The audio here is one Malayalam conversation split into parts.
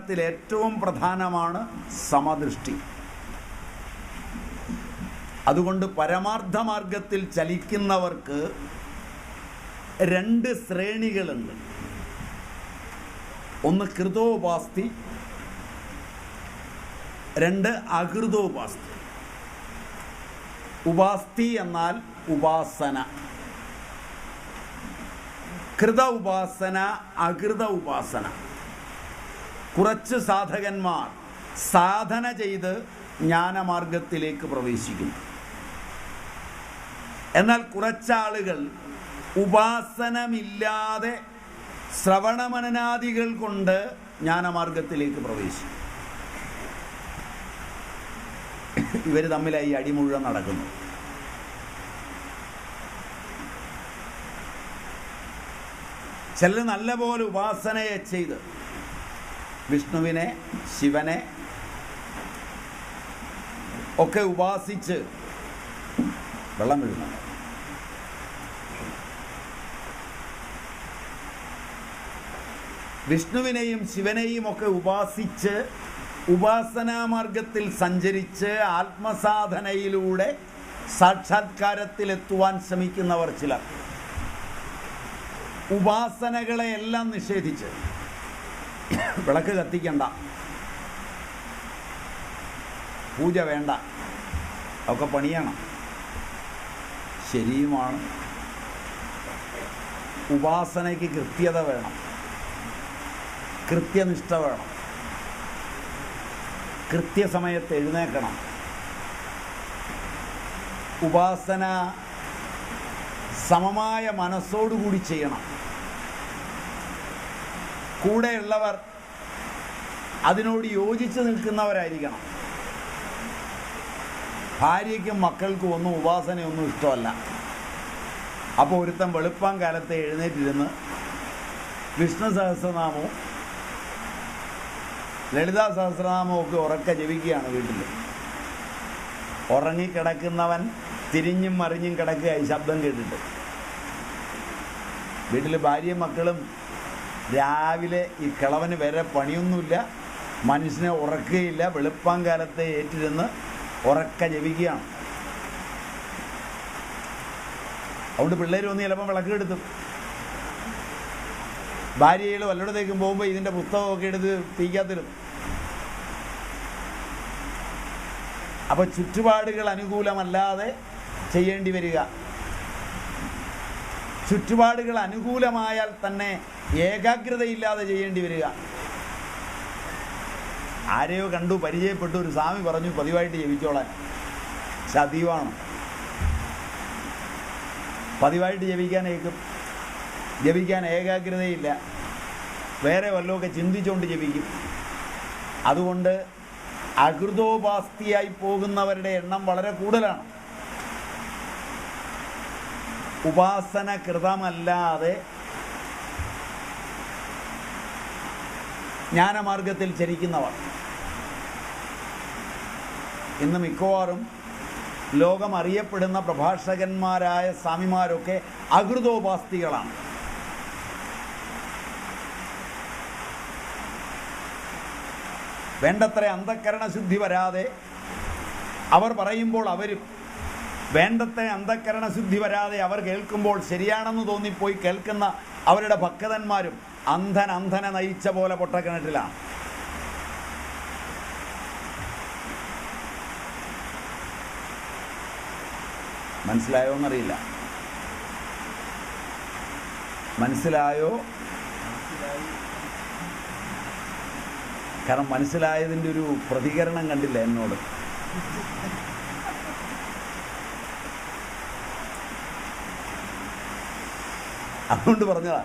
ധ്യാനത്തിൽ ഏറ്റവും പ്രധാനമാണ് സമദൃഷ്ടി. അതുകൊണ്ട് പരമാർത്ഥ മാർഗത്തിൽ ചലിക്കുന്നവർക്ക് 2 ശ്രേണികളുണ്ട്. ഒന്ന് കൃതോപാസ്തി, 2 അകൃതോപാസ്തി. ഉപാസ്തി എന്നാൽ ഉപാസന. കൃത ഉപാസന, അകൃത ഉപാസന. കുറച്ച് സാധകന്മാർ സാധന ചെയ്ത് ജ്ഞാനമാർഗത്തിലേക്ക് പ്രവേശിക്കുന്നു. എന്നാൽ കുറച്ചാളുകൾ ഉപാസനമില്ലാതെ ശ്രവണമനനാദികൾ കൊണ്ട് ജ്ഞാനമാർഗത്തിലേക്ക് പ്രവേശിക്കും. ഇവർ തമ്മിലായി അടി മുഴുവൻ നടക്കുന്നു. ചിലർ നല്ലപോലെ ഉപാസനയെ ചെയ്ത് വിഷ്ണുവിനെ, ശിവനെ ഒക്കെ ഉപാസിച്ച് വെള്ളം വീഴുന്നു. വിഷ്ണുവിനെയും ശിവനെയും ഒക്കെ ഉപാസിച്ച് ഉപാസനാമാർഗത്തിൽ സഞ്ചരിച്ച് ആത്മസാധനയിലൂടെ സാക്ഷാത്കാരത്തിലെത്തുവാൻ ശ്രമിക്കുന്നവർ ചിലർ ഉപാസനകളെ എല്ലാം നിഷേധിച്ച് വിളക്ക് കത്തിക്കണ്ട, പൂജ വേണ്ട, ഒക്കെ പണിയണം. ശരിയുമാണ്. ഉപാസനയ്ക്ക് കൃത്യത വേണം, കൃത്യനിഷ്ഠ വേണം, കൃത്യസമയത്ത് എഴുന്നേൽക്കണം. ഉപാസന സമമായ മനസ്സോടുകൂടി ചെയ്യണം. കൂടെയുള്ളവർ അതിനോട് യോജിച്ച് നിൽക്കുന്നവരായിരിക്കണം. ഭാര്യയ്ക്കും മക്കൾക്കും ഒന്നും ഉപാസനയൊന്നും ഇഷ്ടമല്ല. അപ്പോൾ ഒരുത്തൻ വെളുപ്പാൻ കാലത്ത് എഴുന്നേറ്റിരുന്ന് വിഷ്ണു സഹസ്രനാമവും ലളിതാ സഹസ്രനാമവും ഒക്കെ ഉറക്കെ ജപിക്കുകയാണ് വീട്ടിൽ. ഉറങ്ങിക്കിടക്കുന്നവൻ തിരിഞ്ഞും മറിഞ്ഞും കിടക്കുകയായി ശബ്ദം കേട്ടിട്ട്. വീട്ടിൽ ഭാര്യയും മക്കളും രാവിലെ ഈ കിളവന് വരെ പണിയൊന്നുമില്ല, മനുഷ്യനെ ഉറക്കുകയില്ല, വെളുപ്പാൻ കാലത്തെ ഏറ്റിരുന്ന് ഉറക്കെ ജപിക്കുകയാണ്. അതുകൊണ്ട് പിള്ളേർ വന്ന് ചിലപ്പോൾ വിളക്ക് എടുത്തു. ഭാര്യകൾ വല്ലയിടത്തേക്കും പോകുമ്പോൾ ഇതിൻ്റെ പുസ്തകമൊക്കെ എടുത്ത് തീക്കാത്തിരും. അപ്പോൾ ചുറ്റുപാടുകൾ അനുകൂലമല്ലാതെ ചെയ്യേണ്ടി വരിക. ചുറ്റുപാടുകൾ അനുകൂലമായാൽ തന്നെ ഏകാഗ്രതയില്ലാതെ ചെയ്യേണ്ടി വരിക. ആരെയോ കണ്ടു, പരിചയപ്പെട്ടു, ഒരു സ്വാമി പറഞ്ഞു പതിവായിട്ട് ജപിച്ചോളാൻ. സതീവാണ്. പതിവായിട്ട് ജപിക്കാൻ ഏകാഗ്രതയില്ല, വേറെ വല്ലതൊക്കെ ചിന്തിച്ചുകൊണ്ട് ജപിക്കും. അതുകൊണ്ട് അകൃതോപാസ്തിയായി പോകുന്നവരുടെ എണ്ണം വളരെ കൂടുതലാണ്. ഉപാസന കൃതമല്ലാതെ ജ്ഞാനമാർഗത്തിൽ ചരിക്കുന്നവർ ഇന്ന് മിക്കവാറും ലോകം അറിയപ്പെടുന്ന പ്രഭാഷകന്മാരായ സ്വാമിമാരൊക്കെ അകൃതോപാസ്തികളാണ്. വേണ്ടത്ര അന്ധക്കരണശുദ്ധി വരാതെ അവർ പറയുമ്പോൾ അവരും, വേണ്ടത്ര അന്ധക്കരണശുദ്ധി വരാതെ അവർ കേൾക്കുമ്പോൾ ശരിയാണെന്ന് തോന്നിപ്പോയി കേൾക്കുന്ന അവരുടെ ഭക്തന്മാരും അന്ധനെ നയിച്ച പോലെ പൊട്ടക്കിണറ്റിലാണ്. മനസ്സിലായോ എന്നറിയില്ല. മനസ്സിലായോ? കാരണം മനസ്സിലായതിൻ്റെ ഒരു പ്രതികരണം കണ്ടില്ല എന്നോട്. അതുകൊണ്ട് പറഞ്ഞതാ,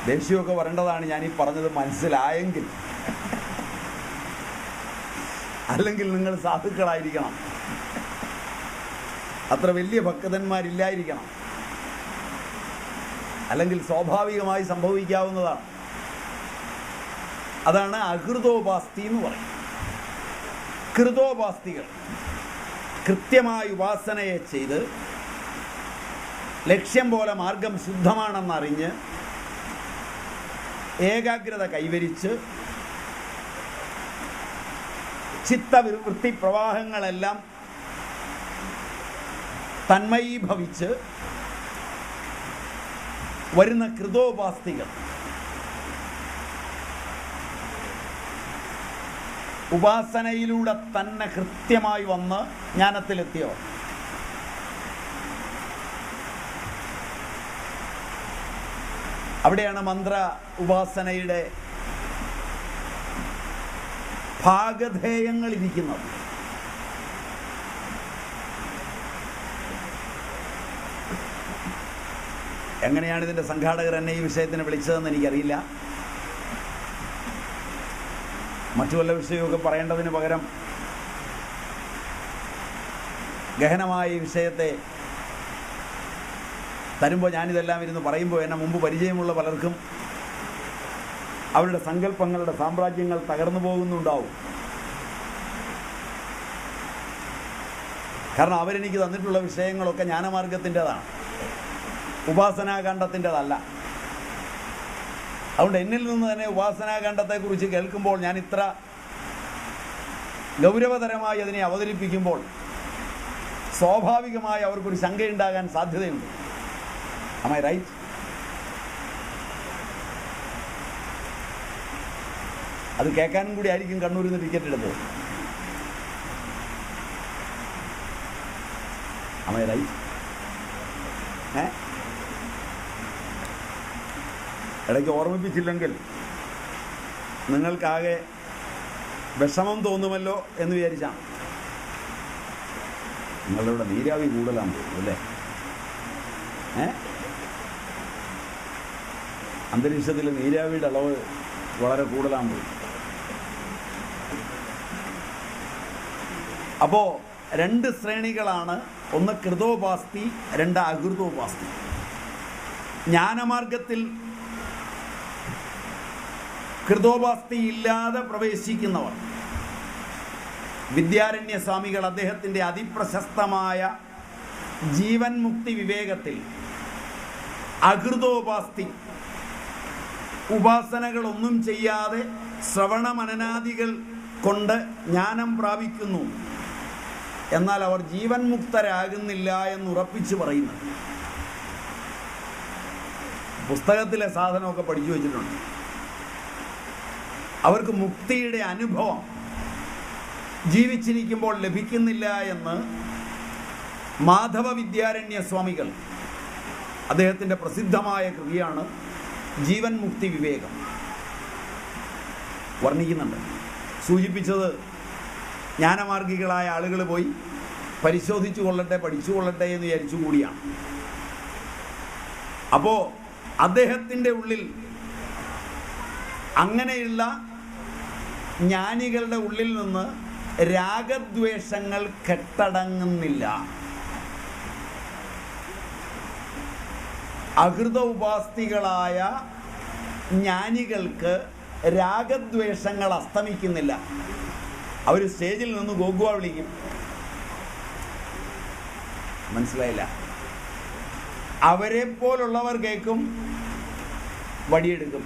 ദേഷ്യമൊക്കെ വരേണ്ടതാണ് ഞാനീ പറഞ്ഞത് മനസ്സിലായെങ്കിൽ. അല്ലെങ്കിൽ നിങ്ങൾ സാധുക്കളായിരിക്കണം, അത്ര വലിയ ഭക്തന്മാരില്ലായിരിക്കണം, അല്ലെങ്കിൽ സ്വാഭാവികമായി സംഭവിക്കാവുന്നതാണ്. അതാണ് അകൃതോപാസ്തി എന്ന് പറയും. കൃതോപാസ്തികൾ കൃത്യമായി ഉപാസനയെ ചെയ്ത് ലക്ഷ്യം പോലെ മാർഗം ശുദ്ധമാണെന്നറിഞ്ഞ് ഏകാഗ്രത കൈവരിച്ച് ചിത്തവൃത്തി പ്രവാഹങ്ങളെല്ലാം തന്മയീഭവിച്ച് വരുന്ന കൃതോപാസ്തികൾ ഉപാസനയിലൂടെ തന്നെ കൃത്യമായി വന്ന് ജ്ഞാനത്തിലെത്തിയവർ. അവിടെയാണ് മന്ത്ര ഉപാസനയുടെ ഭാഗധേയങ്ങൾ ഇരിക്കുന്നത്. എങ്ങനെയാണ് ഇതിൻ്റെ സംഘാടകർ എന്നെ ഈ വിഷയത്തിന് വിളിച്ചതെന്ന് എനിക്കറിയില്ല. മറ്റു വല്ല വിഷയമൊക്കെ പറയേണ്ടതിന് പകരം ഗഹനമായ ഈ വിഷയത്തെ തരുമ്പോൾ ഞാനിതെല്ലാം ഇരുന്ന് പറയുമ്പോൾ എന്നെ മുമ്പ് പരിചയമുള്ള പലർക്കും അവരുടെ സങ്കല്പങ്ങളുടെ സാമ്രാജ്യങ്ങൾ തകർന്നു പോകുന്നുണ്ടാവും. കാരണം അവരെനിക്ക് തന്നിട്ടുള്ള വിഷയങ്ങളൊക്കെ ജ്ഞാനമാർഗത്തിൻ്റെതാണ്, ഉപാസനാകാന്ഡത്തിൻ്റെതല്ല. അതുകൊണ്ട് എന്നിൽ നിന്ന് തന്നെ ഉപാസനാകാന്ഡത്തെക്കുറിച്ച് കേൾക്കുമ്പോൾ ഞാൻ ഇത്ര ഗൗരവതരമായി അതിനെ അവതരിപ്പിക്കുമ്പോൾ സ്വാഭാവികമായി അവർക്കൊരു ശങ്കയുണ്ടാകാൻ സാധ്യതയുണ്ട്. Am I right? അത് കേൾക്കാനും കൂടി ആയിരിക്കും കണ്ണൂരിൽ നിന്ന് ടിക്കറ്റ് എടുത്തത്. Am I right? ഇടയ്ക്ക് ഓർമ്മിപ്പിച്ചില്ലെങ്കിൽ നിങ്ങൾക്കാകെ വിഷമം തോന്നുമല്ലോ എന്ന് വിചാരിച്ചാണ്. നിങ്ങളുടെ നീരാവി കൂടുതലാണ് അല്ലേ? അന്തരീക്ഷത്തിൽ നീരാവിയുടെ അളവ് വളരെ കൂടുതലാണ്. അപ്പോൾ രണ്ട് ശ്രേണികളാണ്, ഒന്ന് കൃതോപാസ്തി, രണ്ട് അകൃതോപാസ്തി. ജ്ഞാനമാർഗത്തിൽ കൃതോപാസ്തി ഇല്ലാതെ പ്രവേശിക്കുന്നവർ, വിദ്യാരണ്യ സ്വാമികൾ അദ്ദേഹത്തിൻ്റെ അതിപ്രശസ്തമായ ജീവൻ മുക്തി വിവേകത്തിൽ അകൃതോപാസ്തി, ഉപാസനകളൊന്നും ചെയ്യാതെ ശ്രവണ മനനാദികൾ കൊണ്ട് ജ്ഞാനം പ്രാപിക്കുന്നു, എന്നാൽ അവർ ജീവൻ മുക്തരാകുന്നില്ല എന്നുറപ്പിച്ച് പറയുന്നത്. പുസ്തകത്തിലെ സാധനമൊക്കെ പഠിച്ചു വച്ചിട്ടുണ്ട്. അവർക്ക് മുക്തിയുടെ അനുഭവം ജീവിച്ചിരിക്കുമ്പോൾ ലഭിക്കുന്നില്ല എന്ന് മാധവ വിദ്യാരണ്യ സ്വാമികൾ, അദ്ദേഹത്തിൻ്റെ പ്രസിദ്ധമായ കൃതിയാണ് ജീവൻ മുക്തി വിവേകം, വർണ്ണിക്കുന്നുണ്ട്. സൂചിപ്പിച്ചത് ജ്ഞാനമാർഗികളായ ആളുകൾ പോയി പരിശോധിച്ചു കൊള്ളട്ടെ, പഠിച്ചു കൊള്ളട്ടെ എന്ന് വിചാരിച്ചു കൂടിയാണ്. അപ്പോൾ അദ്ദേഹത്തിൻ്റെ ഉള്ളിൽ അങ്ങനെയുള്ള ജ്ഞാനികളുടെ ഉള്ളിൽ നിന്ന് രാഗദ്വേഷങ്ങൾ കെട്ടടങ്ങുന്നില്ല. അകൃത ഉപാസ്തികളായ ജ്ഞാനികൾക്ക് രാഗദ്വേഷങ്ങൾ അസ്തമിക്കുന്നില്ല. അവർ സ്റ്റേജിൽ നിന്ന് ഗോഗുവ വിളിക്കും. മനസ്സിലായില്ല? അവരെ പോലുള്ളവർ കേൾക്കും, വടിയെടുക്കും.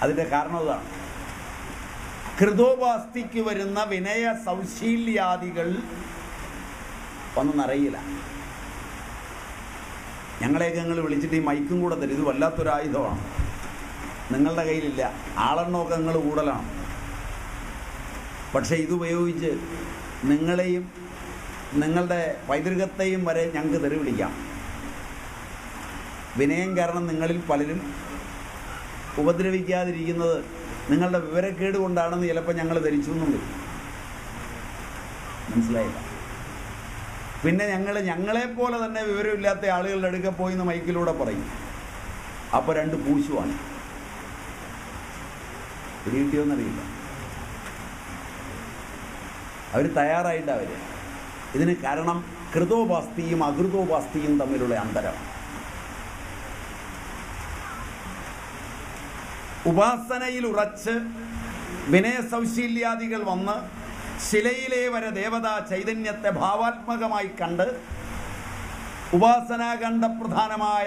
അതിൻ്റെ കാരണം ഇതാണ്. കൃതോപാസ്തിക്ക് വരുന്ന വിനയ സൗശീല്യാദികൾ ഒന്നറിയില്ല. ഞങ്ങളെയൊക്കെ നിങ്ങൾ വിളിച്ചിട്ട് ഈ മൈക്കും കൂടെ തരും. ഇത് വല്ലാത്തൊരായുധമാണ്, നിങ്ങളുടെ കയ്യിലില്ല. ആളെണ്ണമൊക്കെ നിങ്ങൾ കൂടുതലാണ്. പക്ഷേ ഇതുപയോഗിച്ച് നിങ്ങളെയും നിങ്ങളുടെ പൈതൃകത്തെയും വരെ ഞങ്ങൾക്ക് തെറി വിളിക്കാം. വിനയം കാരണം നിങ്ങളിൽ പലരും ഉപദ്രവിക്കാതിരിക്കുന്നത് നിങ്ങളുടെ വിവരക്കേട് കൊണ്ടാണെന്ന് ചിലപ്പോൾ ഞങ്ങൾ ധരിച്ചു എന്നുണ്ട്. മനസ്സിലായില്ല? പിന്നെ ഞങ്ങളെപ്പോലെ തന്നെ വിവരമില്ലാത്ത ആളുകളുടെ അടുക്ക പോയി എന്ന് മൈക്കിലൂടെ പറയും. അപ്പോൾ രണ്ട് പൂശുവാണ്. പിടികിട്ടിയോന്നറിയില്ല. അവർ തയ്യാറായിട്ടാണ് അവർ. ഇതിന് കാരണം കൃതോപാസ്തിയും അകൃതോപാസ്തിയും തമ്മിലുള്ള അന്തരമാണ്. ഉപാസനയിൽ ഉറച്ച് വിനയസൗശീല്യാദികൾ വന്ന് ശിലയിലെ വരെ ദേവതാ ചൈതന്യത്തെ ഭാവാത്മകമായി കണ്ട് ഉപാസനാഖണ്ഡപ്രധാനമായ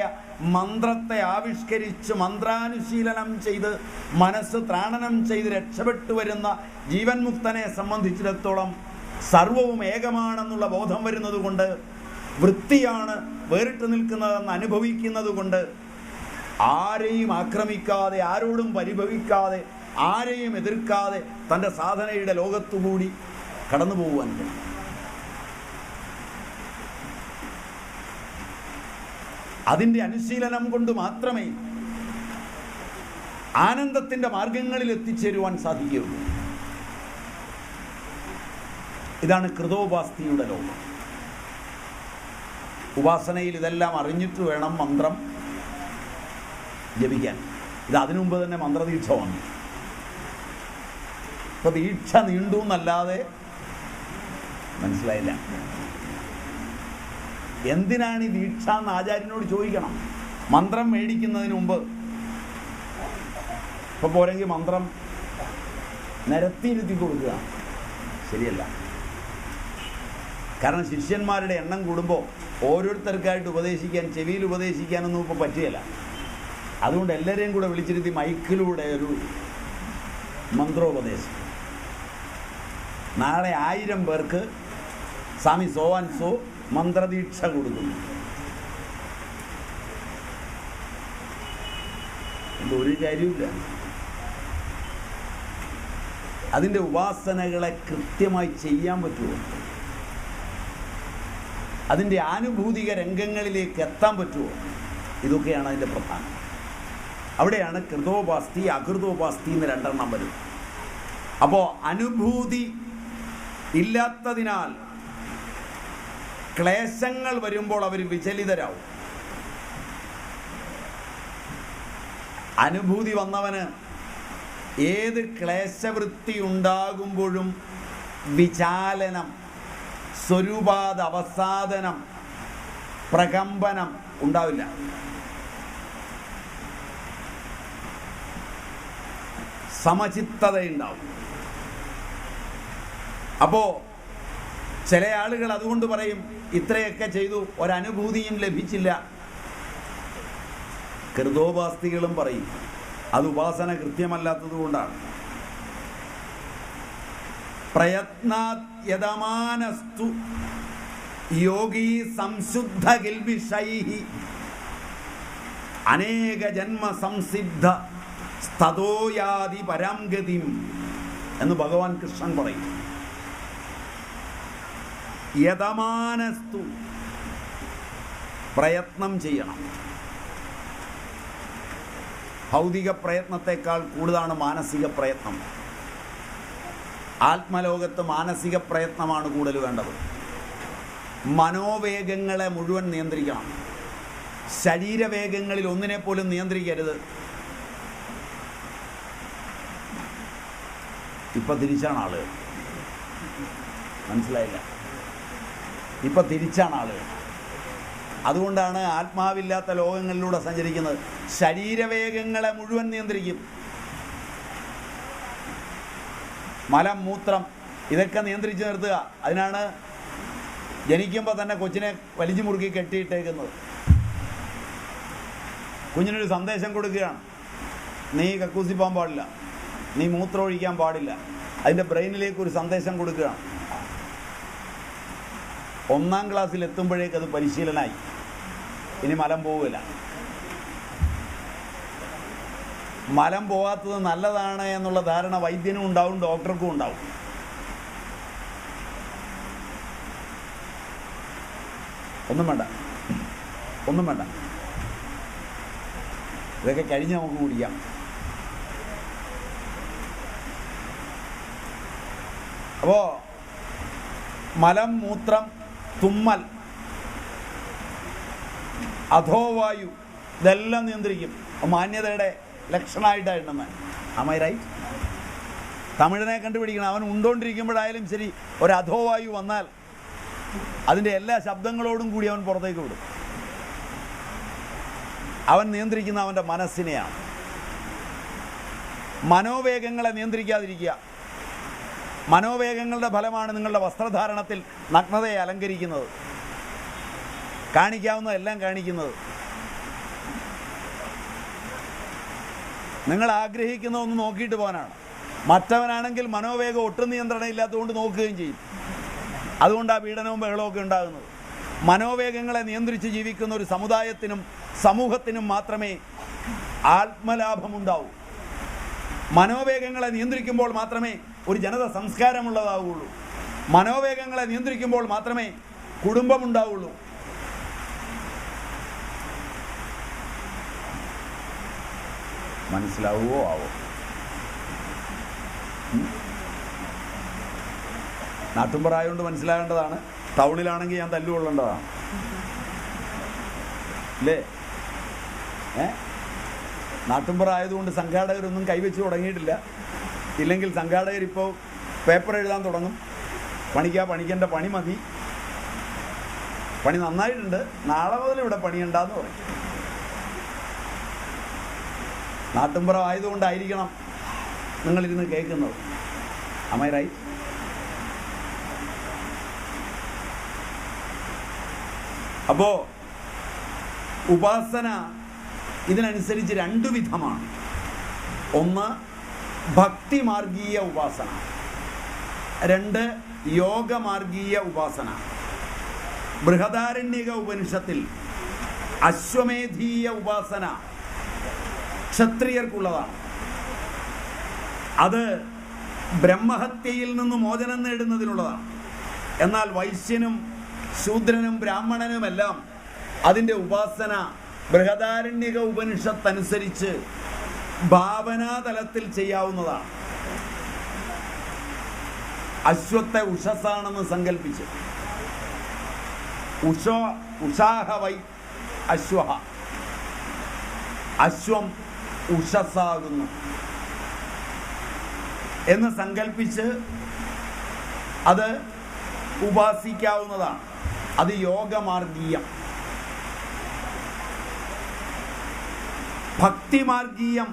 മന്ത്രത്തെ ആവിഷ്കരിച്ച് മന്ത്രാനുശീലനം ചെയ്ത് മനസ്സ് ത്രാണനം ചെയ്ത് രക്ഷപ്പെട്ടു വരുന്ന ജീവൻ മുക്തനെ സംബന്ധിച്ചിടത്തോളം സർവവും ഏകമാണെന്നുള്ള ബോധം വരുന്നത് കൊണ്ട്, വൃത്തിയാണ് വേറിട്ട് നിൽക്കുന്നതെന്ന് അനുഭവിക്കുന്നത് കൊണ്ട്, ആരെയും ആക്രമിക്കാതെ, ആരോടും പരിഭവിക്കാതെ, ആരെയും എതിർക്കാതെ തൻ്റെ സാധനയുടെ ലോകത്തുകൂടി കടന്നു പോകുവാൻ കഴിയും. അതിൻ്റെ അനുശീലനം കൊണ്ട് മാത്രമേ ആനന്ദത്തിൻ്റെ മാർഗങ്ങളിൽ എത്തിച്ചേരുവാൻ സാധിക്കുകയുള്ളൂ. ഇതാണ് കൃതോപാസ്തിയുടെ ലോകം. ഉപാസനയിൽ ഇതെല്ലാം അറിഞ്ഞിട്ട് വേണം മന്ത്രം ജപിക്കാൻ. ഇത് അതിനു മുമ്പ് തന്നെ മന്ത്രദീക്ഷ വന്നു. ഇപ്പൊ ദീക്ഷ നീണ്ടു എന്നല്ലാതെ മനസ്സിലായില്ല. എന്തിനാണ് ഈ ദീക്ഷ എന്ന് ആചാര്യനോട് ചോദിക്കണം. മന്ത്രം മേടിക്കുന്നതിന് മുമ്പ് ഇപ്പൊ പോരെങ്കിൽ മന്ത്രം നിരത്തിയിരുത്തി കൊടുക്കുക ശരിയല്ല. കാരണം ശിഷ്യന്മാരുടെ എണ്ണം കൂടുമ്പോൾ ഓരോരുത്തർക്കായിട്ട് ഉപദേശിക്കാൻ, ചെവിയിൽ ഉപദേശിക്കാനൊന്നും ഇപ്പോൾ പറ്റുകയില്ല. അതുകൊണ്ട് എല്ലാവരെയും കൂടെ വിളിച്ചിരുത്തി മൈക്കിലൂടെ ഒരു മന്ത്രോപദേശം. നാളെ 1000 പേർക്ക് സ്വാമി സോ ആൻഡ് സോ മന്ത്രദീക്ഷ കൊടുക്കുന്നു. ഒരു കാര്യമില്ല. അതിൻ്റെ ഉപാസനകളെ കൃത്യമായി ചെയ്യാൻ പറ്റുമോ? അതിൻ്റെ ആനുഭൂതിക രംഗങ്ങളിലേക്ക് എത്താൻ പറ്റുമോ? ഇതൊക്കെയാണ് അതിൻ്റെ പ്രധാനം. അവിടെയാണ് കൃതോപാസ്തി അകൃതോപാസ്തി എന്ന് 2 എണ്ണം വരും. അപ്പോൾ അനുഭൂതി ഇല്ലാത്തതിനാൽ ക്ലേശങ്ങൾ വരുമ്പോൾ അവർ വിചലിതരാവും. അനുഭൂതി വന്നവന് ഏത് ക്ലേശവൃത്തി ഉണ്ടാകുമ്പോഴും വിചാലനം, സ്വരൂപാദ അവസാദനം, പ്രകമ്പനം ഉണ്ടാവില്ല. സമചിത്തതയുണ്ടാവും. അപ്പോൾ ചില ആളുകൾ അതുകൊണ്ട് പറയും, ഇത്രയൊക്കെ ചെയ്തു ഒരനുഭൂതിയും ലഭിച്ചില്ല. കൃതോപാസ്തികളും പറയും അത് ഉപാസന കൃത്യമല്ലാത്തത് കൊണ്ടാണ്. പ്രയത്നാത് യതമാനസ്തു യോഗീ സംശുദ്ധ കിൽബിഷൈഹി അനേക ജന്മ സംസിദ്ധ സ്തതോയാതി പരാംഗതിം എന്ന് ഭഗവാൻ കൃഷ്ണൻ പറയും. യതമാനസ്തു, പ്രയത്നം ചെയ്യണം. ഭൗതിക പ്രയത്നത്തെക്കാൾ കൂടുതലാണ് മാനസിക പ്രയത്നം. ആത്മലോകത്ത് മാനസിക പ്രയത്നമാണ് കൂടുതൽ വേണ്ടത്. മനോവേഗങ്ങളെ മുഴുവൻ നിയന്ത്രിക്കണം. ശരീരവേഗങ്ങളിൽ ഒന്നിനെ പോലും നിയന്ത്രിക്കരുത്. ഇപ്പം തിരിച്ചാണ് ആളുകൾ. മനസ്സിലായില്ല? ഇപ്പം തിരിച്ചാണ് ആളുകൾ. അതുകൊണ്ടാണ് ആത്മാവില്ലാത്ത ലോകങ്ങളിലൂടെ സഞ്ചരിക്കുന്നത്. ശരീരവേഗങ്ങളെ മുഴുവൻ നിയന്ത്രിക്കും. മലം, മൂത്രം ഇതൊക്കെ നിയന്ത്രിച്ച് നിർത്തുക. അതിനാണ് ജനിക്കുമ്പോൾ തന്നെ കൊച്ചിനെ വലിച്ചു മുറുക്കി കെട്ടിയിട്ടേക്കുന്നത്. കുഞ്ഞിനൊരു സന്ദേശം കൊടുക്കുകയാണ്, നീ കക്കൂസിപ്പോകാൻ പാടില്ല, നീ മൂത്രം ഒഴിക്കാൻ പാടില്ല. അതിൻ്റെ ബ്രെയിനിലേക്ക് ഒരു സന്ദേശം കൊടുക്കുകയാണ്. 1ാം ക്ലാസ്സിൽ എത്തുമ്പോഴേക്ക് അത് പരിശീലനമായി. ഇനി മലം പോവില്ല. മലം പോകാത്തത് നല്ലതാണ് എന്നുള്ള ധാരണ വൈദ്യനും ഉണ്ടാവും, ഡോക്ടർക്കും ഉണ്ടാവും. ഒന്നും വേണ്ട. ഇതൊക്കെ കഴിഞ്ഞ് നമുക്ക് കുടിക്കാം. അപ്പോൾ മലം, മൂത്രം, തുമ്മൽ, അധോവായു ഇതെല്ലാം നിയന്ത്രിക്കും. മാന്യതയുടെ ലക്ഷണമായിട്ടാണ്. ആമൈ റൈറ്റ്? തമിഴനെ കണ്ടുപിടിക്കണം. അവൻ ഉണ്ടോണ്ടിരിക്കുമ്പോഴായാലും ശരി, ഒരു അധോവായു വന്നാൽ അതിൻ്റെ എല്ലാ ശബ്ദങ്ങളോടും കൂടി അവൻ പുറത്തേക്ക് വിടും. അവൻ നിയന്ത്രിക്കുന്ന അവൻ്റെ മനസ്സിനെയാണ്. മനോവേഗങ്ങളെ നിയന്ത്രിക്കാതിരിക്കുക. മനോവേഗങ്ങളുടെ ഫലമാണ് നിങ്ങളുടെ വസ്ത്രധാരണത്തിൽ നഗ്നതയെ അലങ്കരിക്കുന്നത്. കാണിക്കാവുന്നതെല്ലാം കാണിക്കുന്നത്. നിങ്ങൾ ആഗ്രഹിക്കുന്ന ഒന്ന് നോക്കിയിട്ട് പോകാനാണ്. മറ്റവനാണെങ്കിൽ മനോവേഗം ഒട്ടും നിയന്ത്രണം ഇല്ലാത്തതുകൊണ്ട് നോക്കുകയും ചെയ്യും. അതുകൊണ്ട് ആ പീഡനവും ബഹളമൊക്കെ ഉണ്ടാകുന്നത്. മനോവേഗങ്ങളെ നിയന്ത്രിച്ച് ജീവിക്കുന്ന ഒരു സമുദായത്തിനും സമൂഹത്തിനും മാത്രമേ ആത്മലാഭമുണ്ടാവൂ. മനോവേഗങ്ങളെ നിയന്ത്രിക്കുമ്പോൾ മാത്രമേ ഒരു ജനത സംസ്കാരമുള്ളതാവുകയുള്ളൂ. മനോവേഗങ്ങളെ നിയന്ത്രിക്കുമ്പോൾ മാത്രമേ കുടുംബമുണ്ടാവുള്ളൂ. മനസ്സിലാവുമോ ആവോ? നാട്ടുമ്പറായോണ്ട് മനസ്സിലാകേണ്ടതാണ്. ടൗണിലാണെങ്കിൽ ഞാൻ തല്ലുകൊള്ളേണ്ടതാണ് അല്ലേ? നാട്ടുമ്പറായതുകൊണ്ട് സംഘാടകരൊന്നും കൈവച്ച് തുടങ്ങിയിട്ടില്ല. ഇല്ലെങ്കിൽ സംഘാടകരിപ്പോൾ പേപ്പർ എഴുതാൻ തുടങ്ങും. പണിക്കേണ്ട പണി മതി, പണി നന്നായിട്ടുണ്ട്, നാളെ മുതൽ ഇവിടെ പണിയുണ്ടാന്ന് പറയും. നാട്ടുമ്പുറം ആയതുകൊണ്ടായിരിക്കണം നിങ്ങളിരുന്ന് കേൾക്കുന്നത്. Am I right? അപ്പോൾ ഉപാസന ഇതിനനുസരിച്ച് രണ്ടു വിധമാണ്. ഒന്ന് ഭക്തിമാർഗീയ ഉപാസന, രണ്ട് യോഗമാർഗീയ ഉപാസന. ബൃഹദാരണ്യക ഉപനിഷത്തിൽ അശ്വമേധീയ ഉപാസന ക്ഷത്രിയർക്കുള്ളതാണ്. അത് ബ്രഹ്മഹത്യയിൽ നിന്ന് മോചനം നേടുന്നതിനുള്ളതാണ്. എന്നാൽ വൈശ്യനും ശൂദ്രനും ബ്രാഹ്മണനുമെല്ലാം അതിൻ്റെ ഉപാസന ബൃഹദാരണ്യക ഉപനിഷത്തനുസരിച്ച് ഭാവനാതലത്തിൽ ചെയ്യാവുന്നതാണ്. അശ്വത്തെ ഉഷസാണെന്ന് സങ്കല്പിച്ച് ഉഷാഹ വൈ അശ്വഹ, അശ്വം ഉഷസാകുന്നു എന്ന് സങ്കല്പിച്ച് അത് ഉപാസിക്കാവുന്നതാണ്. അത് യോഗമാർഗീയം. ഭക്തിമാർഗീയം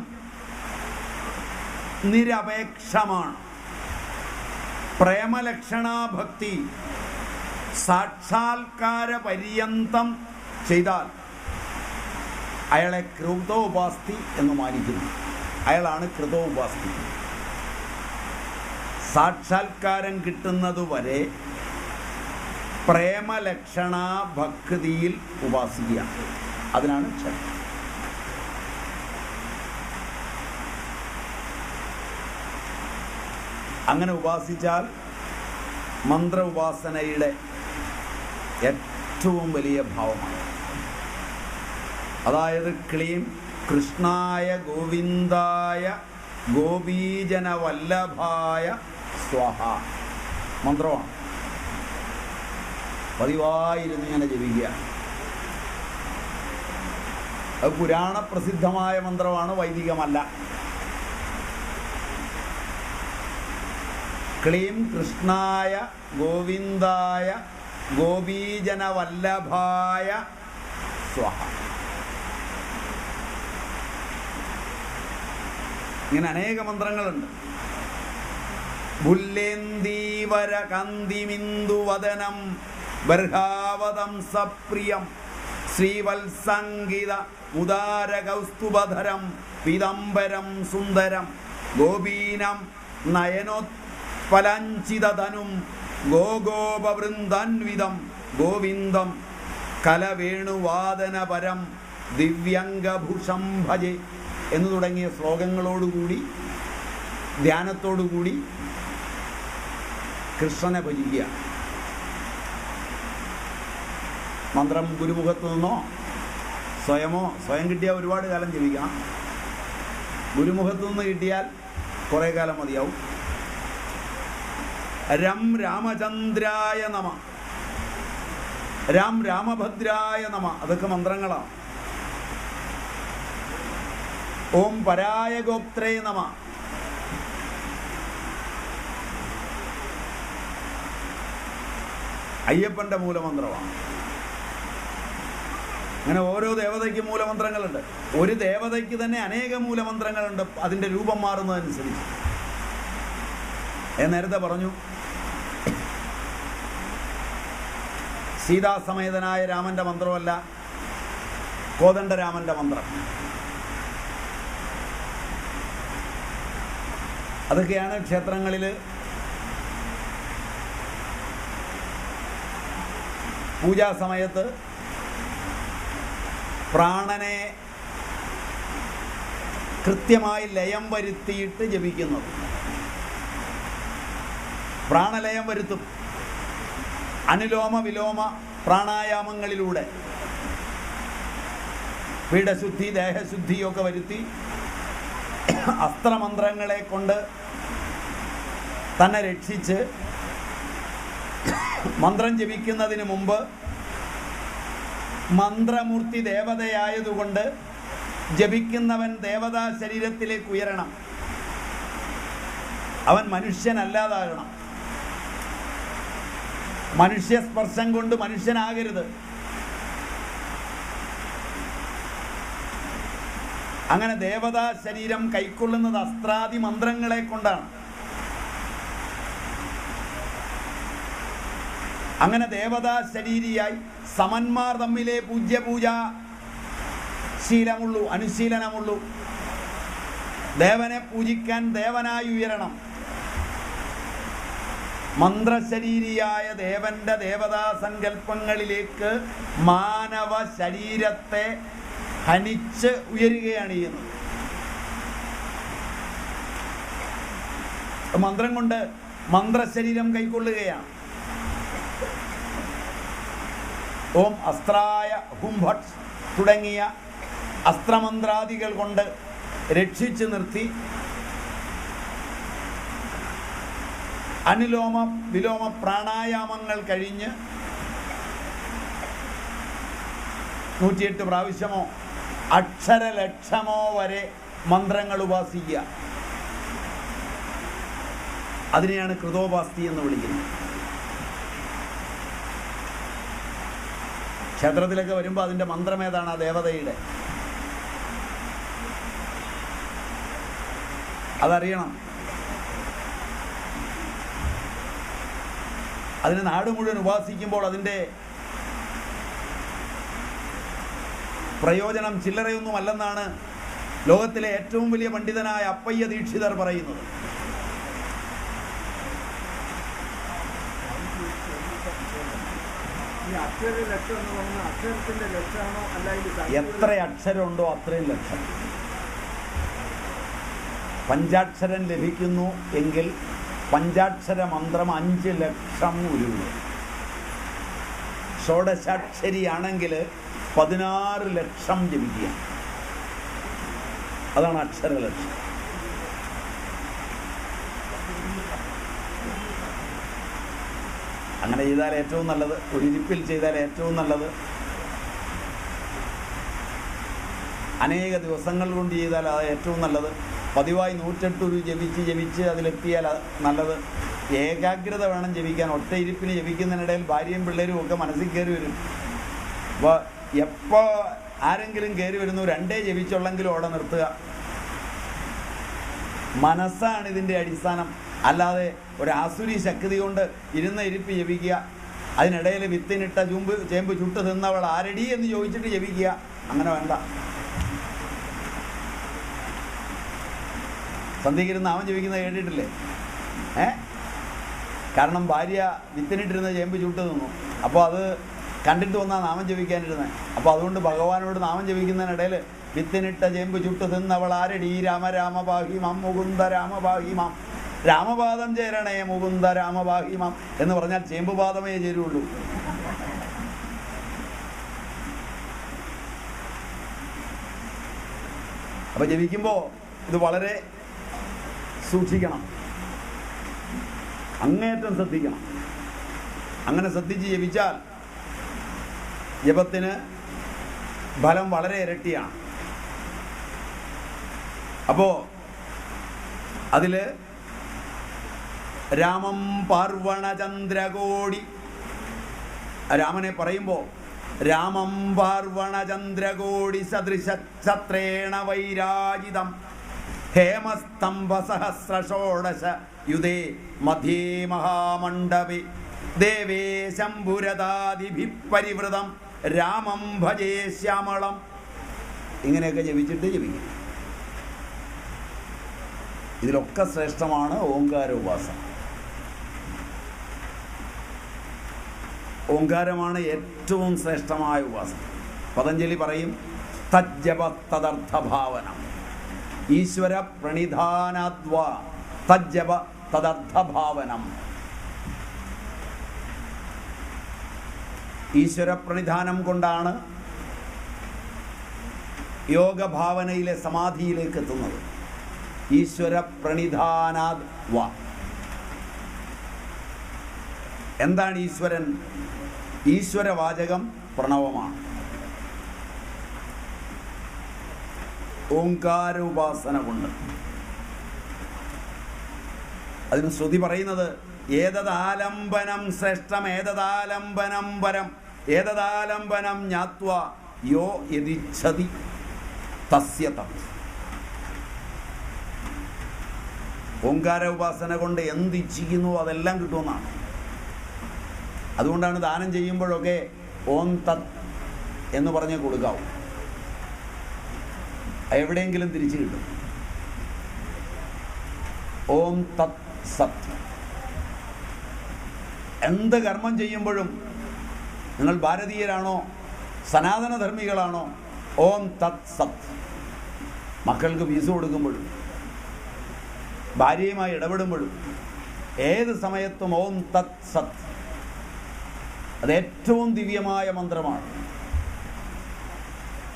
നിരപേക്ഷമാണ്. പ്രേമലക്ഷണാഭക്തി സാക്ഷാത്കാര പര്യന്തം ചെയ്താൽ അയാളെ കൃതോപാസ്തി എന്ന് മാനിക്കുന്നു. അയാളാണ് കൃതോപാസ്തി. സാക്ഷാത്കാരം കിട്ടുന്നതുവരെ പ്രേമലക്ഷണ ഭക്തിയിൽ ഉപാസിക്കുക. അതിനാണ് ക്ഷണം. അങ്ങനെ ഉപാസിച്ചാൽ മന്ത്ര ഉപാസനയുടെ ഏറ്റവും വലിയ ഭാവമാണ്. അതായത് ക്ലീം കൃഷ്ണായ ഗോവിന്ദായ ഗോപീജന വല്ലഭായ സ്വാഹ മന്ത്രമാണ്. പതിവായിരുന്ന് ഇങ്ങനെ ജപിക്കുക. അത് പുരാണപ്രസിദ്ധമായ മന്ത്രമാണ്, വൈദികമല്ല. ക്ലീം കൃഷ്ണായ ഗോവിന്ദായ ഗോപീജന വല്ലഭായ സ്വാഹ. ഇങ്ങനെ അനേക മന്ത്രങ്ങളുണ്ട്. ഭുല്ലേന്ദീവര കന്തിമിന്ദുവദനം ബർഹാവതം സപ്രിയം ശ്രീവത്സംഗീത ഉദാരകൗസ്തുഭധരം പീതംബരം സുന്ദരം ഗോപീനം നയനോത്പലഞ്ചിതതനും ഗോഗോപവൃന്ദാൻവിതം ഗോവിന്ദം കലവേണുവാദനപരം ദിവ്യംഗഭൂഷം ഭജെ എന്നു തുടങ്ങിയ ശ്ലോകങ്ങളോടുകൂടി ധ്യാനത്തോടുകൂടി കൃഷ്ണനെ ഭജിക്കുക. മന്ത്രം ഗുരുമുഖത്ത് നിന്നോ സ്വയം കിട്ടിയാൽ ഒരുപാട് കാലം ജപിക്കണം. ഗുരുമുഖത്ത് നിന്ന് കിട്ടിയാൽ കുറേ കാലം മതിയാവും. രം രാമചന്ദ്രായ നമ, രാം രാമഭദ്രായ നമ, അതൊക്കെ മന്ത്രങ്ങളാണ്. ഓം പരായ ഗോപ്ത്രേ നമ, അയ്യപ്പൻ്റെ മൂലമന്ത്രമാണ്. അങ്ങനെ ഓരോ ദേവതയ്ക്ക് മൂലമന്ത്രങ്ങളുണ്ട്. ഒരു ദേവതയ്ക്ക് തന്നെ അനേക മൂലമന്ത്രങ്ങളുണ്ട്, അതിൻ്റെ രൂപം മാറുന്നതനുസരിച്ച്. നേരത്തെ പറഞ്ഞു സീതാസമേതനായ രാമൻ്റെ മന്ത്രമല്ല, കോദണ്ഡരാമൻ്റെ മന്ത്രം. അതൊക്കെയാണ് ക്ഷേത്രങ്ങളിൽ പൂജാസമയത്ത് പ്രാണനെ കൃത്യമായി ലയം വരുത്തിയിട്ട് ജപിക്കുന്നത്. പ്രാണലയം വരുത്തും. അനുലോമ വിലോമ പ്രാണായാമങ്ങളിലൂടെ പീഠശുദ്ധി ദേഹശുദ്ധിയൊക്കെ വരുത്തി അസ്ത്രമന്ത്രങ്ങളെ കൊണ്ട് തന്നെ രക്ഷിച്ച് മന്ത്രം ജപിക്കുന്നതിന് മുമ്പ് മന്ത്രമൂർത്തി ദേവതയായതുകൊണ്ട് ജപിക്കുന്നവൻ ദേവതാ ശരീരത്തിലേക്ക് ഉയരണം. അവൻ മനുഷ്യനല്ലാതാകണം. മനുഷ്യസ്പർശം കൊണ്ട് മനുഷ്യനാകരുത്. അങ്ങനെ ദേവതാ ശരീരം കൈക്കൊള്ളുന്നത് അസ്ത്രാദി മന്ത്രങ്ങളെ കൊണ്ടാണ്. അങ്ങനെ ദേവതാ ശരീരിയായി സമന്മാർ തമ്മിലെ പൂജ്യപൂജ ശീലമുള്ളൂ, അനുശീലനമുള്ളൂ. ദേവനെ പൂജിക്കാൻ ദേവനായി ഉയരണം. മന്ത്രശരീരിയായ ദേവന്റെ ദേവതാ സങ്കല്പങ്ങളിലേക്ക് മാനവ ശരീരത്തെ ഹനിച്ച് ഉയരുകയാണ് ചെയ്യുന്നത്. മന്ത്രം കൊണ്ട് മന്ത്രശരീരം കൈക്കൊള്ളുകയാണ്. ഓം അസ്ത്രായ ഹും ഭട്ട് തുടങ്ങിയ അസ്ത്രമന്ത്രാദികൾ കൊണ്ട് രക്ഷിച്ചു നിർത്തി അനുലോമ വിലോമ പ്രാണായാമങ്ങൾ കഴിഞ്ഞ് 108 പ്രാവശ്യമോ അക്ഷരലക്ഷമോ വരെ മന്ത്രങ്ങൾ ഉപാസിക്കുക. അതിനെയാണ് കൃതോപാസ്തി എന്ന് വിളിക്കുന്നത്. ക്ഷേത്രത്തിലൊക്കെ വരുമ്പോൾ അതിൻ്റെ മന്ത്രം ഏതാണ്? ആ ദേവതയുടെ. അതറിയണം. അതിനെ നാട് മുഴുവൻ ഉപാസിക്കുമ്പോൾ അതിൻ്റെ പ്രയോജനം ചില്ലറയൊന്നുമല്ലെന്നാണ് ലോകത്തിലെ ഏറ്റവും വലിയ പണ്ഡിതനായ അപ്പയ്യ ദീക്ഷിതർ പറയുന്നത്. എത്ര അക്ഷരമുണ്ടോ അത്രയും ലക്ഷം. പഞ്ചാക്ഷരം ലഭിക്കുന്നു എങ്കിൽ പഞ്ചാക്ഷര മന്ത്രം 5 ലക്ഷം ഉരുവ്. ഷോഡശാക്ഷരിയാണെങ്കിൽ 16 ലക്ഷം ജപിക്കുക. അതാണ് അക്ഷരലക്ഷം. അങ്ങനെ ചെയ്താൽ ഏറ്റവും നല്ലത്. ഒരു ഇരിപ്പിൽ ചെയ്താൽ ഏറ്റവും നല്ലത്. അനേക ദിവസങ്ങൾ കൊണ്ട് ചെയ്താൽ അത് ഏറ്റവും നല്ലത്. പതിവായി 108 ജപിച്ച് അതിലെത്തിയാൽ നല്ലത്. ഏകാഗ്രത വേണം ജപിക്കാൻ. ഒറ്റ ഇരിപ്പിന് ജപിക്കുന്നതിനിടയിൽ ഭാര്യയും പിള്ളേരും ഒക്കെ മനസ്സിൽ കയറി വരും. അപ്പോൾ എപ്പോൾ ആരെങ്കിലും കയറി വരുന്നു 2 ജപിച്ചുള്ളെങ്കിലും അവിടെ നിർത്തുക. മനസ്സാണ് ഇതിൻ്റെ അടിസ്ഥാനം. അല്ലാതെ ഒരു ആസുരി ശക്തി കൊണ്ട് ഇരുന്ന ഇരിപ്പ് ജപിക്കുക, അതിനിടയിൽ വിത്തിനിട്ട ചേമ്പ് ചുട്ട് തിന്നവൾ ആരടി എന്ന് ചോദിച്ചിട്ട് ജപിക്കുക, അങ്ങനെ വേണ്ട. സന്ധ്യയ്ക്കിരുന്ന് നാമം ജപിക്കുന്നത് കേട്ടിട്ടില്ലേ? കാരണം ഭാര്യ വിത്തിനിട്ടിരുന്ന ചേമ്പ് ചുട്ട് തിന്നു. അപ്പോൾ അത് കണ്ടിട്ട് വന്നാൽ നാമം ജപിക്കാനിരുന്നത്. അപ്പോൾ അതുകൊണ്ട് ഭഗവാനോട് നാമം ജപിക്കുന്നതിനിടയിൽ വിത്തിനിട്ട ചേമ്പ് ചുട്ട് തിന്നവൾ ആരടി രാമ രാമപാഹിമാം മുകുന്ദ രാമപാഹിമാം, രാമപാദം ചേരണേ മുകുന്ദ രാമപാഹിമാം എന്ന് പറഞ്ഞാൽ ചേമ്പുപാദമേ ചേരുള്ളൂ. അപ്പോൾ ജപിക്കുമ്പോൾ ഇത് വളരെ സൂക്ഷിക്കണം, അങ്ങേയറ്റം ശ്രദ്ധിക്കണം. അങ്ങനെ ശ്രദ്ധിച്ച് ജപിച്ചാൽ ജപത്തിന് ഫലം വളരെ ഇരട്ടിയാണ്. അപ്പോൾ അതിൽ രാമം പാർവണചന്ദ്രകോടി, രാമനെ പറയുമ്പോൾ രാമം പാർവണചന്ദ്രകോടി സദൃശത്രേണ വൈരാജിതം ഹേമസ്തംഭ സഹസ്രഷോഡശ യുധേ മധ്യേ മഹാമണ്ഡപേ ദേവേശം പുരതാദിഭി പരിവൃതം രാമം ഭജേ ശ്യാമളം. ഇങ്ങനെയൊക്കെ ജപിച്ചിട്ട് ജപിക്കും. ഇതിലൊക്കെ ശ്രേഷ്ഠമാണ് ഓംകാര ഉപാസന. ഓംകാരമാണ് ഏറ്റവും ശ്രേഷ്ഠമായ ഉപാസന. പതഞ്ജലി പറയും തജ്ജപ തദർത്ഥഭാവനം. ഈശ്വര പ്രണിധാനാദ്വാ തജ്ജപ തദർത്ഥഭാവനം. ഈശ്വര പ്രണിധാനം കൊണ്ടാണ് യോഗഭാവനയിലെ സമാധിയിലേക്ക് എത്തുന്നത്. ഈശ്വര പ്രണിധാനാദ്വാ. എന്താണ് ഈശ്വരൻ? ഈശ്വരവാചകം പ്രണവമാണ്. ഓംകാര ഉപാസന കൊണ്ട് അതിന് ശ്രുതി പറയുന്നത് ഏതദാലംബനം ശ്രേഷ്ഠം ഏതദാലംബനം പരം ഏതദാലംബനം ജ്ഞാത്വാ യോ യദിച്ഛതി തസ്യ തത്. ഓംകാര ഉപാസന കൊണ്ട് എന്തിച്ഛിക്കുന്നു അതെല്ലാം കിട്ടുമെന്നാണ്. അതുകൊണ്ടാണ് ദാനം ചെയ്യുമ്പോഴൊക്കെ ഓം തത് എന്ന് പറഞ്ഞ് കൊടുക്കാവൂ. എവിടെയെങ്കിലും തിരിച്ചു കിട്ടും. ഓം തത് സത്. എന്ത് കർമ്മം ചെയ്യുമ്പോഴും നിങ്ങൾ ഭാരതീയരാണോ സനാതനധർമ്മികളാണോ ഓം തത് സത്. മക്കൾക്ക് ഫീസ് കൊടുക്കുമ്പോഴും ഭാര്യയുമായി ഇടപെടുമ്പോഴും ഏത് സമയത്തും ഓം തത് സത്. അത് ഏറ്റവും ദിവ്യമായ മന്ത്രമാണ്.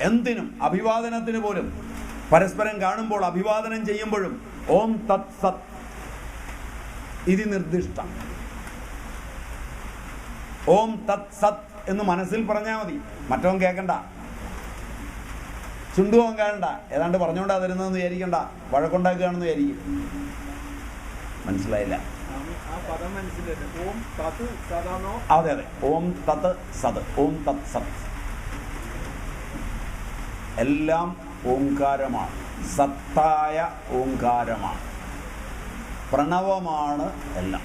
എന്തിനും, അഭിവാദനത്തിന് പോലും പരസ്പരം കാണുമ്പോൾ അഭിവാദനം ചെയ്യുമ്പോഴും ഓം തത് സത് ഇത് നിർദ്ദിഷ്ടം. ഓം തത് സത് എന്ന് മനസ്സിൽ പറഞ്ഞാൽ മതി, മറ്റവൻ കേൾക്കണ്ട, ചുണ്ടുപോകാൻ കാണണ്ട, ഏതാണ്ട് പറഞ്ഞുകൊണ്ടാ തരുന്നതെന്ന് വിചാരിക്കണ്ട, വഴക്കുണ്ടാക്കുകയാണെന്ന് വിചാരിക്കും. മനസ്സിലായില്ല? അതെ അതെ, ഓം തത് സത്, ഓം തത് സത്. എല്ലാം ഓംകാരമാണ്, സത്തായ ഓംകാരമാണ്, പ്രണവമാണ് എല്ലാം.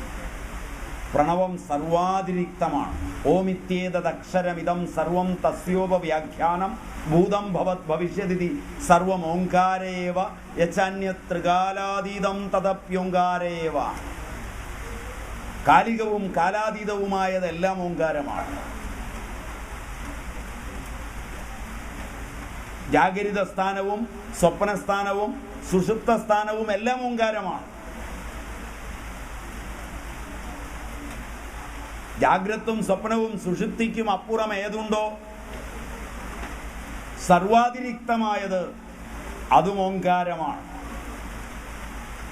പ്രണവം സർവാതിരിക്തമാണ്. ഓമിത്യേതദക്ഷരമിദം സർവം തസ്യോപവ്യാഖ്യാനം ഭൂതം ഭവത് ഭവിഷ്യതി സർവം ഓംകാരേവ യച്ഛന്യത്രികാലാതീതം തദപ്യോംകാരേവ. കാലികവും കാലാതീതവുമായതെല്ലാം ഓംകാരമാണ്. ജാഗരിത സ്ഥാനവും സ്വപ്നസ്ഥാനവും സുഷുപ്ത സ്ഥാനവും എല്ലാം ഓംകാരമാണ്. ജാഗ്രതും സ്വപ്നവും സുഷുപ്തിക്കും അപ്പുറം ഏതുണ്ടോ സർവാതിരിക്തമായത് അതും ഓംകാരമാണ്.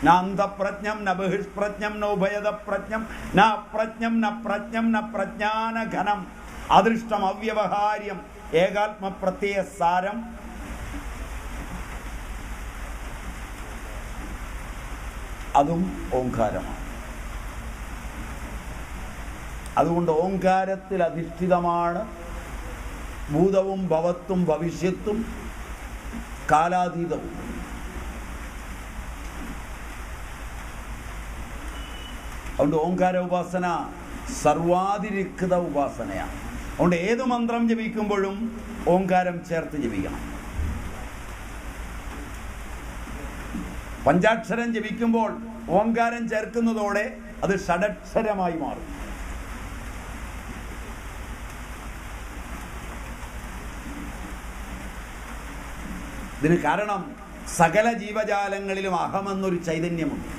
ന അന്തപ്രജ്ഞം ന ബഹിഷ്പ്രജ്ഞം ന ഉഭയതപ്രജ്ഞം ന അപ്രജ്ഞം ന പ്രജ്ഞം ന പ്രജ്ഞാനഘനം അദൃഷ്ടം അവ്യവഹാര്യം ഏകാത്മപ്രത്യയ സാരം. അതും ഓംകാരമാണ്. അതുകൊണ്ട് ഓംകാരത്തിൽ അധിഷ്ഠിതമാണ് ഭൂതവും ഭവത്തും ഭവിഷ്യത്തും കാലാതീതവും. അതുകൊണ്ട് ഓംകാര ഉപാസന സർവാതിരിക്ത ഉപാസനയാണ്. അതുകൊണ്ട് ഏത് മന്ത്രം ജപിക്കുമ്പോഴും ഓംകാരം ചേർത്ത് ജപിക്കണം. പഞ്ചാക്ഷരം ജപിക്കുമ്പോൾ ഓംകാരം ചേർക്കുന്നതോടെ അത് ഷഡക്ഷരമായി മാറും. ഇതിന് കാരണം സകല ജീവജാലങ്ങളിലും അഹമെന്നൊരു ചൈതന്യമുണ്ട്,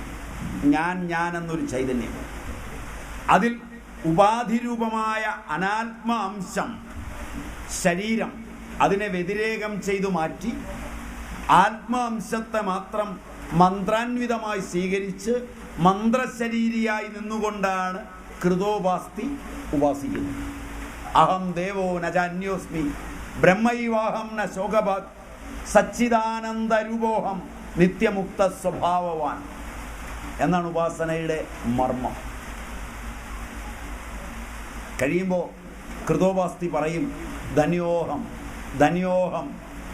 ഞാൻ എന്നൊരു ചൈതന്യമുണ്ട്. അതിൽ ഉപാധിരൂപമായ അനാത്മ അംശം ശരീരം അതിനെ വ്യതിരേകം ചെയ്തു മാറ്റി ആത്മ അംശത്തെ മാത്രം മന്ത്രാന്വിതമായി സ്വീകരിച്ച് മന്ത്രശരീരിയായി നിന്നുകൊണ്ടാണ് കൃതോപാസ്തി ഉപാസിക്കുന്നത്. അഹം ദേവോ നജാന്യോസ്മി ബ്രഹ്മൈവാഹം ന ശോകഭാഗ് സച്ചിദാനന്ദരൂപോഹം നിത്യമുക്ത സ്വഭാവവാൻ എന്നാണ് ഉപാസനയുടെ മർമ്മം. കഴിയുമ്പോൾ കൃതോപാസ്തി പറയും ധന്യോഹം ധന്യോഹം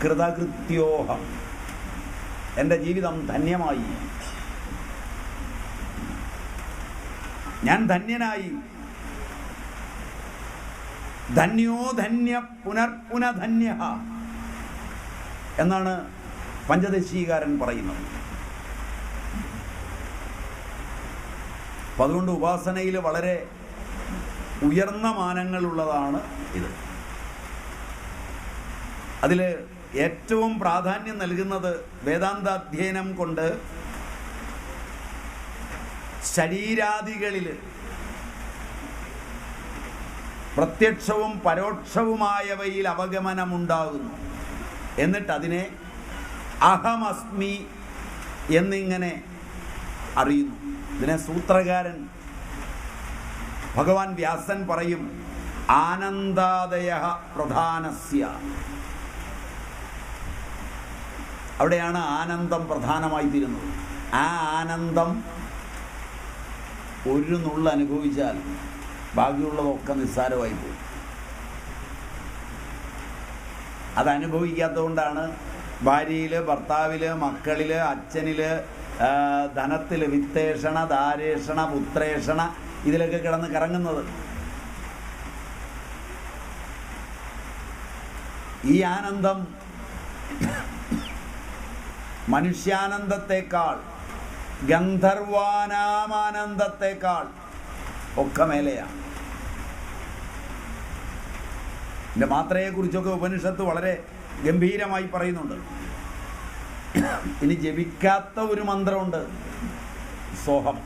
കൃതകൃത്യോഹം. എൻ്റെ ജീവിതം ധന്യമായി, ഞാൻ ധന്യനായി, ധന്യോ ധന്യ പുനർപുനധന്യ എന്നാണ് പഞ്ചദശീകാരൻ പറയുന്നത്. അപ്പം അതുകൊണ്ട് ഉപാസനയിൽ വളരെ ഉയർന്ന മാനങ്ങളുള്ളതാണ് ഇത്. അതിൽ ഏറ്റവും പ്രാധാന്യം നൽകുന്നത് വേദാന്താധ്യയനം കൊണ്ട് ശരീരാദികളിൽ പ്രത്യക്ഷവും പരോക്ഷവുമായവയിൽ അവഗമനമുണ്ടാകുന്നു. എന്നിട്ടതിനെ അഹമസ്മി എന്നിങ്ങനെ അറിയുന്നു. ഇതിനെ സൂത്രകാരൻ ഭഗവാൻ വ്യാസൻ പറയും ആനന്ദാദയ പ്രധാനസ്യ. അവിടെയാണ് ആനന്ദം പ്രധാനമായി തീരുന്നത്. ആ ആനന്ദം ഒരു നുള്ള് അനുഭവിച്ചാൽ ബാക്കിയുള്ളതൊക്കെ നിസ്സാരമായി പോകും. അതനുഭവിക്കാത്തതുകൊണ്ടാണ് ഭാര്യയിൽ, ഭർത്താവിൽ, മക്കളിൽ, അച്ഛനിൽ, ധനത്തിൽ, വിത്തേഷണ, ദാരേഷണ, പുത്രേഷണ ഇതിലൊക്കെ കിടന്ന് കറങ്ങുന്നത്. ഈ ആനന്ദം മനുഷ്യാനന്ദത്തെക്കാൾ, ഗന്ധർവാനാമാനന്ദത്തെക്കാൾ ഒക്കെ മേലെയാണ്. ഇതിൻ്റെ മാത്രയെക്കുറിച്ചൊക്കെ ഉപനിഷത്ത് വളരെ ഗംഭീരമായി പറയുന്നുണ്ട്. ഇനി ജപിക്കാത്ത ഒരു മന്ത്രമുണ്ട്, സോഹം.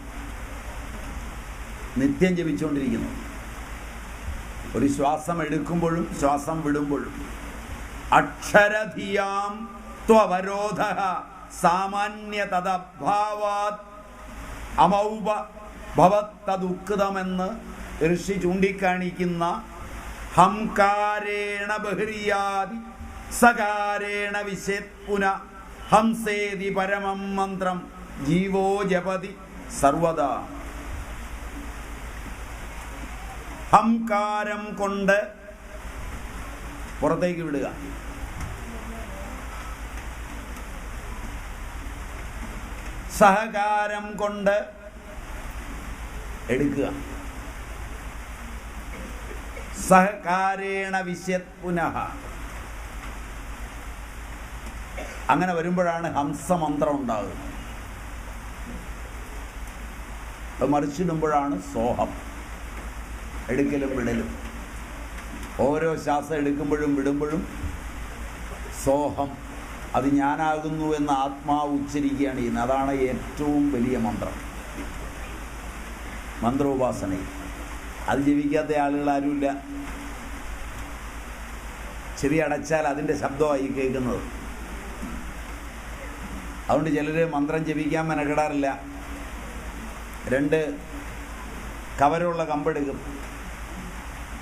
നിത്യം ജപിച്ചുകൊണ്ടിരിക്കുന്നു. ഒരു ശ്വാസം എടുക്കുമ്പോഴും ശ്വാസം വിടുമ്പോഴും. അക്ഷരധിയാം ത്വവരോധ സാമാന്യ തദഭാവാത് അമൗപ ഭവത്തദുക്തമെന്ന് ഋഷി ചൂണ്ടിക്കാണിക്കുന്ന ഹംകാരേണ ബഹ്രിയാദി സകാരേണ വിശേത്പുന ഹംസേതി പരമം മന്ത്രം ജീവോ ജപതി സർവദാ. ഹംകാരം കൊണ്ട് പുറത്തേക്ക് വിടുക, സഹകാരം കൊണ്ട് എടുക്കുക. സഹകാരേണ വിശ്യത് പുനഃ. അങ്ങനെ വരുമ്പോഴാണ് ഹംസമന്ത്രം ഉണ്ടാകുന്നത്. അത് മറിച്ചിടുമ്പോഴാണ് സോഹം. എടുക്കലും വിടലും. ഓരോ ശ്വാസം എടുക്കുമ്പോഴും വിടുമ്പോഴും സോഹം, അത് ഞാനാകുന്നു എന്ന് ആത്മാവ് ഉച്ചരിക്കുകയാണ് ചെയ്യുന്നത്. അതാണ് ഏറ്റവും വലിയ മന്ത്രം, മന്ത്രോപാസനയിൽ. അത് ജപിക്കാത്ത ആളുകൾ ആരുമില്ല. ചെവി അടച്ചാൽ അതിൻ്റെ ശബ്ദമായി കേൾക്കുന്നത്. അതുകൊണ്ട് ചിലർ മന്ത്രം ജപിക്കാൻ മെനക്കെടാറില്ല. 2 കവരുള്ള കമ്പെടുക്കും.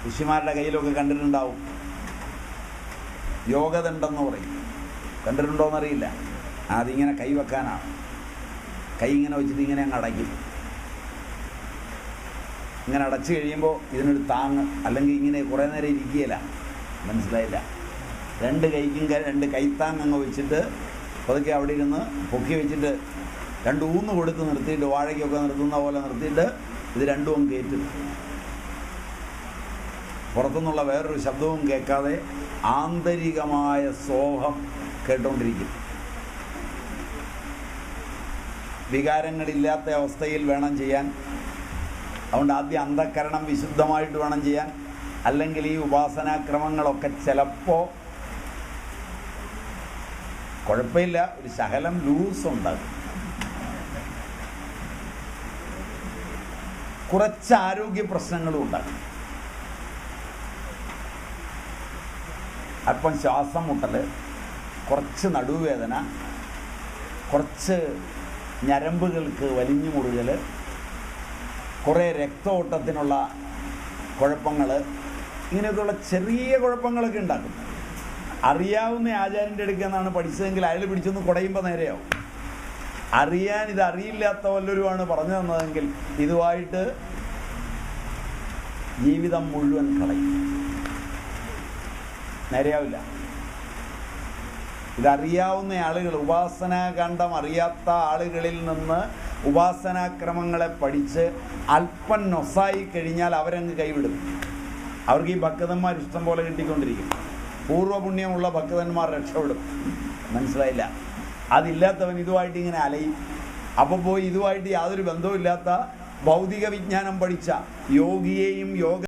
ഋഷിമാരുടെ കയ്യിലൊക്കെ കണ്ടിട്ടുണ്ടാവും. യോഗദണ്ഡെന്ന് പറയും. കണ്ടിട്ടുണ്ടോയെന്നറിയില്ല. അതിങ്ങനെ കൈ വെക്കാനാണ്. കൈ ഇങ്ങനെ വെച്ചിട്ട് ഇങ്ങനെ അങ്ങ് അടയ്ക്കും. ഇങ്ങനെ അടച്ചു കഴിയുമ്പോൾ ഇതിനൊരു താങ്ങ്, അല്ലെങ്കിൽ ഇങ്ങനെ കുറേ നേരം ഇരിക്കുകയില്ല. മനസ്സിലായില്ല? 2 കൈക്കും 2 കൈത്താങ് അങ്ങ് വെച്ചിട്ട് പതുക്കെ അവിടെ ഇരുന്ന് പൊക്കി വെച്ചിട്ട് 2 ഊന്ന് കൊടുത്ത് നിർത്തിയിട്ട്, വാഴയ്ക്കൊക്കെ നിർത്തുന്ന പോലെ നിർത്തിയിട്ട് ഇത് 2ഉം കയറ്റും. പുറത്തുനിന്നുള്ള വേറൊരു ശബ്ദവും കേൾക്കാതെ ആന്തരികമായ സോഹം കേട്ടുകൊണ്ടിരിക്കും. വികാരങ്ങളില്ലാത്ത അവസ്ഥയിൽ വേണം ചെയ്യാൻ. അതുകൊണ്ട് ആദ്യം അന്ധക്കരണം വിശുദ്ധമായിട്ട് വേണം ചെയ്യാൻ. അല്ലെങ്കിൽ ഈ ഉപാസനാക്രമങ്ങളൊക്കെ ചിലപ്പോൾ കുഴപ്പമില്ല, ഒരു ശകലം ലൂസ് ഉണ്ടാകും. കുറച്ച് ആരോഗ്യ പ്രശ്നങ്ങളും ഉണ്ടാകും. അല്പം ശ്വാസം മുട്ടൽ, കുറച്ച് നടുവേദന, കുറച്ച് ഞരമ്പുകൾക്ക് വലിഞ്ഞു മുറുകൽ, കുറേ രക്തഓട്ടത്തിനുള്ള കുഴപ്പങ്ങൾ, ഇങ്ങനെയൊക്കെയുള്ള ചെറിയ കുഴപ്പങ്ങളൊക്കെ ഉണ്ടാക്കും. അറിയാവുന്ന ആചാര്യൻ്റെ അടുക്കൽ നിന്നാണ് പഠിച്ചതെങ്കിൽ അയാൾ പിടിച്ചൊന്ന് കുടയുമ്പോൾ നേരെയാവും. അറിയാൻ ഇതറിയില്ലാത്ത വല്ലവരുമാണ് പറഞ്ഞു തന്നതെങ്കിൽ ഇതുമായിട്ട് ജീവിതം മുഴുവൻ കളയും, നേരെയാവില്ല. ഇതറിയാവുന്ന ആളുകൾ, ഉപാസനാകാന്ഡം അറിയാത്ത ആളുകളിൽ നിന്ന് ഉപാസനാക്രമങ്ങളെ പഠിച്ച് അല്പം നൊസായി കഴിഞ്ഞാൽ അവരങ്ങ് കൈവിടും. അവർക്ക് ഈ ഭക്തന്മാർ ഇഷ്ടം പോലെ കിട്ടിക്കൊണ്ടിരിക്കും. പൂർവ്വപുണ്യമുള്ള ഭക്തന്മാർ രക്ഷപ്പെടും. മനസ്സിലായില്ല? അതില്ലാത്തവൻ ഇതുമായിട്ട് ഇങ്ങനെ അലയും. അപ്പോൾ പോയി ഇതുമായിട്ട് യാതൊരു ബന്ധവുമില്ലാത്ത ഭൗതിക വിജ്ഞാനം പഠിച്ച യോഗിയെയും യോഗ